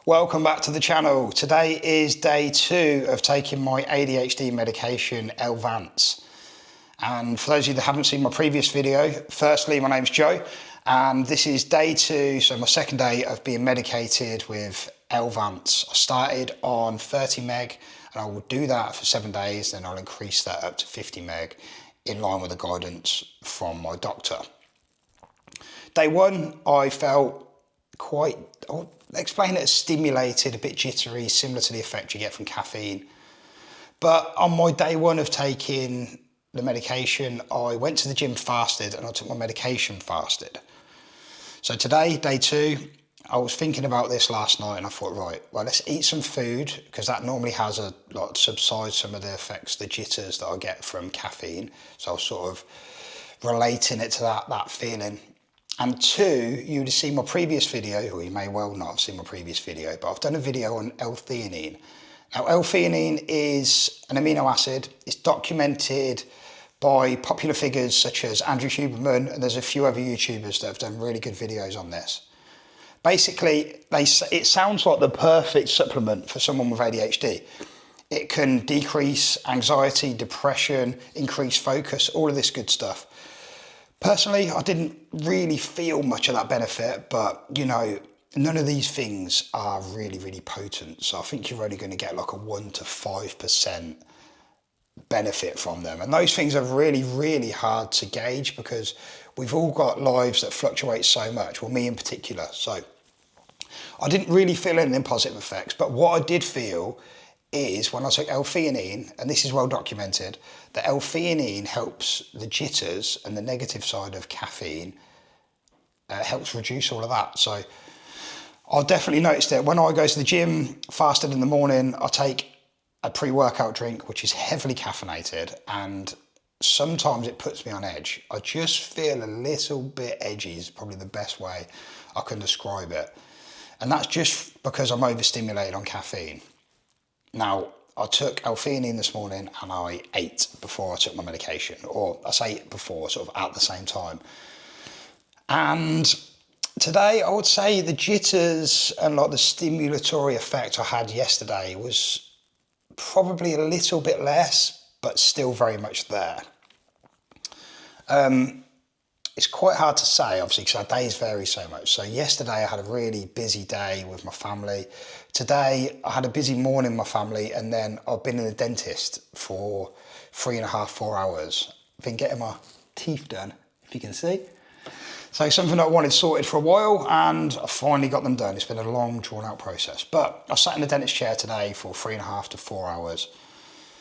Welcome back to the channel. Today is day 2 of taking my ADHD medication, Elvanse. And for those of you that haven't seen my previous video, firstly, my name's Joe, and this is day 2, so my second day of being medicated with Elvanse. I started on 30 meg, and I will do that for 7 days, then I'll increase that up to 50 meg in line with the guidance from my doctor. Day 1, I felt quite, I'll explain it as stimulated, a bit jittery, similar to the effect you get from caffeine. But on my day 1 of taking the medication, I went to the gym fasted and I took my medication fasted. So today, day 2, I was thinking about this last night and I thought, right, well, let's eat some food, because that normally has subsides some of the effects, the jitters that I get from caffeine. So I was sort of relating it to that feeling. And 2, you would have seen my previous video, or you may well not have seen my previous video, but I've done a video on L-theanine. Now, L-theanine is an amino acid. It's documented by popular figures such as Andrew Huberman, and there's a few other YouTubers that have done really good videos on this. Basically, it sounds like the perfect supplement for someone with ADHD. It can decrease anxiety, depression, increase focus, all of this good stuff. Personally, I didn't really feel much of that benefit, but you know, none of these things are really, really potent. So I think you're only going to get like a 1 to 5% benefit from them. And those things are really, really hard to gauge because we've all got lives that fluctuate so much. Well, me in particular. So I didn't really feel any positive effects, but what I did feel is when I took L-theanine, and this is well documented, that L-theanine helps the jitters and the negative side of caffeine, helps reduce all of that. So I definitely noticed it. When I go to the gym fasted in the morning, I take a pre-workout drink, which is heavily caffeinated, and sometimes it puts me on edge. I just feel a little bit edgy is probably the best way I can describe it. And that's just because I'm overstimulated on caffeine. Now, I took L-theanine this morning and I ate before I took my medication, or I say before, sort of at the same time. And today I would say the jitters and like the stimulatory effect I had yesterday was probably a little bit less, but still very much there. It's quite hard to say, obviously, because our days vary so much. So yesterday I had a really busy day with my family. Today I had a busy morning with my family, and then I've been in the dentist for 3.5, 4 hours. I've been getting my teeth done, if you can see. So something that I wanted sorted for a while, and I finally got them done. It's been a long, drawn out process. But I sat in the dentist chair today for 3.5 to 4 hours.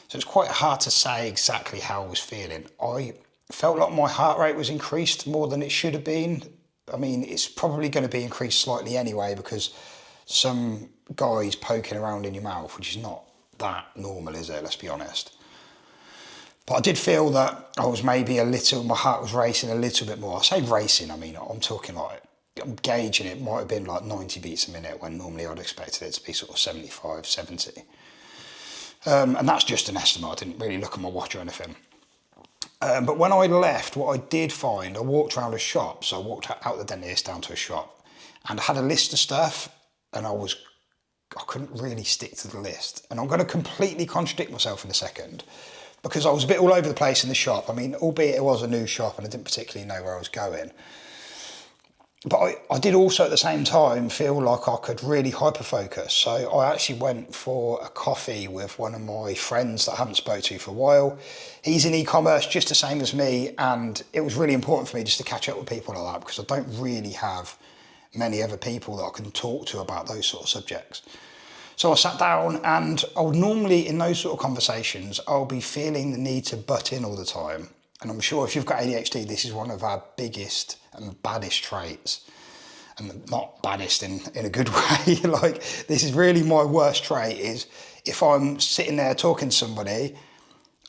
So it's quite hard to say exactly how I was feeling. I felt like my heart rate was increased more than it should have been. I mean, it's probably going to be increased slightly anyway, because some guy's poking around in your mouth, which is not that normal, is it? Let's be honest. But I did feel that I was maybe my heart was racing a little bit more. I say racing, I mean, I'm talking like, I'm gauging it might have been like 90 beats a minute when normally I'd expected it to be sort of 75, 70. And that's just an estimate. I didn't really look at my watch or anything. But when I left, what I did find, I walked around a shop. So I walked out the dentist down to a shop and I had a list of stuff, and I couldn't really stick to the list. And I'm going to completely contradict myself in a second, because I was a bit all over the place in the shop. I mean, albeit it was a new shop and I didn't particularly know where I was going. But I did also at the same time feel like I could really hyper-focus. So I actually went for a coffee with one of my friends that I haven't spoke to for a while. He's in e-commerce just the same as me, and it was really important for me just to catch up with people like that, because I don't really have many other people that I can talk to about those sort of subjects. So I sat down, and I would normally, in those sort of conversations, I'll be feeling the need to butt in all the time. And I'm sure if you've got ADHD, this is one of our biggest and baddest traits. And not baddest in a good way. Like, this is really my worst trait, is if I'm sitting there talking to somebody,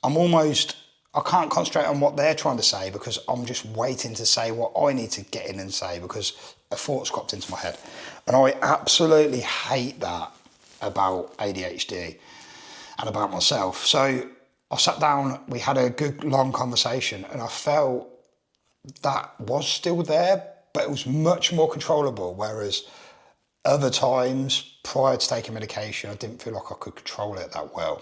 I can't concentrate on what they're trying to say, because I'm just waiting to say what I need to get in and say, because a thought's cropped into my head. And I absolutely hate that about ADHD and about myself. So I sat down, we had a good long conversation, and I felt that was still there, but it was much more controllable. Whereas Other times, prior to taking medication, I didn't feel like I could control it that well.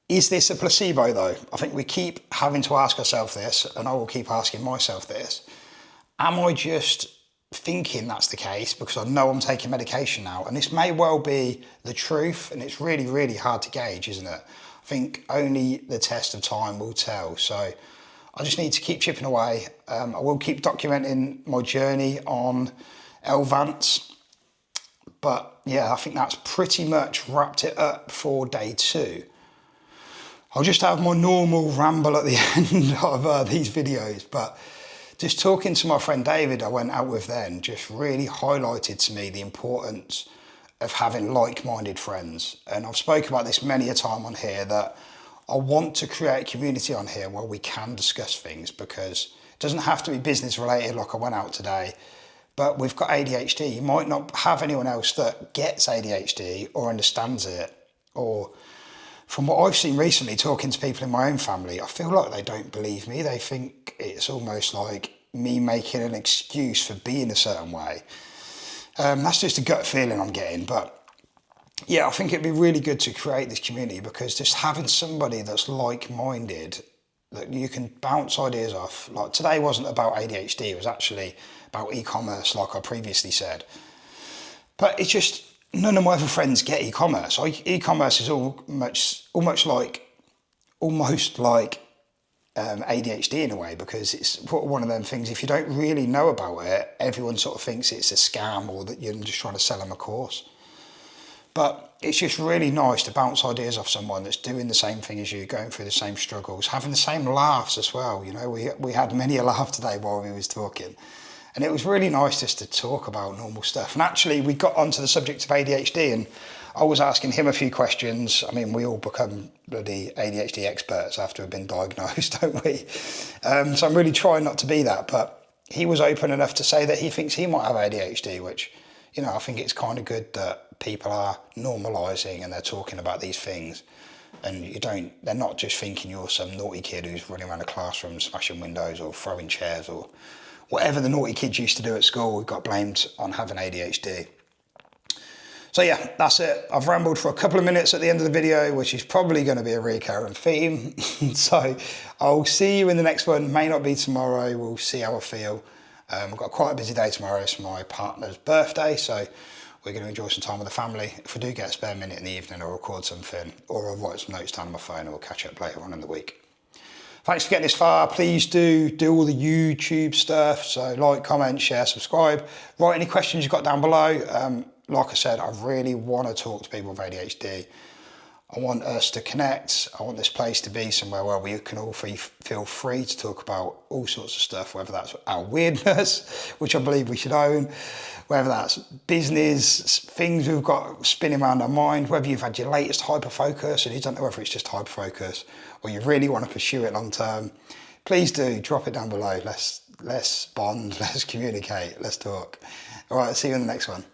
Is this a placebo though? I think we keep having to ask ourselves this, and I will keep asking myself this. Am I just thinking that's the case because I know I'm taking medication now? And this may well be the truth, and it's really, really hard to gauge, isn't it? I think only the test of time will tell. So I just need to keep chipping away. I will keep documenting my journey on Elvanse. But yeah, I think that's pretty much wrapped it up for day 2. I'll just have my normal ramble at the end of these videos, but just talking to my friend David I went out with then just really highlighted to me the importance of having like-minded friends. And I've spoken about this many a time on here, that I want to create a community on here where we can discuss things, because it doesn't have to be business related like I went out today, but we've got ADHD. You might not have anyone else that gets ADHD or understands it, or from what I've seen recently talking to people in my own family, I feel like they don't believe me. They think it's almost like me making an excuse for being a certain way. That's just a gut feeling I'm getting. But yeah, I think it'd be really good to create this community, because just having somebody that's like-minded, that you can bounce ideas off. Like today wasn't about ADHD, it was actually about e-commerce, like I previously said. But it's just, none of my other friends get e-commerce. E-commerce is almost like ADHD in a way, because it's one of them things, if you don't really know about it, everyone sort of thinks it's a scam, or that you're just trying to sell them a course. But it's just really nice to bounce ideas off someone that's doing the same thing as you, going through the same struggles, having the same laughs as well. You know, we had many a laugh today while we was talking. And it was really nice just to talk about normal stuff. And actually, we got onto the subject of ADHD, and I was asking him a few questions. I mean, we all become bloody ADHD experts after we've been diagnosed, don't we? So I'm really trying not to be that. But he was open enough to say that he thinks he might have ADHD, which, you know, I think it's kind of good that people are normalising and they're talking about these things. And they're not just thinking you're some naughty kid who's running around a classroom smashing windows or throwing chairs or whatever the naughty kids used to do at school. We got blamed on having ADHD. So yeah, that's it. I've rambled for a couple of minutes at the end of the video, which is probably going to be a recurring theme. So I'll see you in the next one. May not be tomorrow. We'll see how I feel. I've got quite a busy day tomorrow. It's my partner's birthday, so we're going to enjoy some time with the family. If I do get a spare minute in the evening, I'll record something, or I'll write some notes down on my phone, and we'll catch up later on in the week. Thanks for getting this far. Please do all the YouTube stuff. So like, comment, share, subscribe. Write any questions you've got down below. Like I said, I really want to talk to people with ADHD. I want us to connect. I want this place to be somewhere where we can all feel free to talk about all sorts of stuff, whether that's our weirdness, which I believe we should own, whether that's business, things we've got spinning around our mind, whether you've had your latest hyperfocus and you don't know whether it's just hyperfocus or you really want to pursue it long term. Please do drop it down below. Let's bond, let's communicate, let's talk. All right, see you in the next one.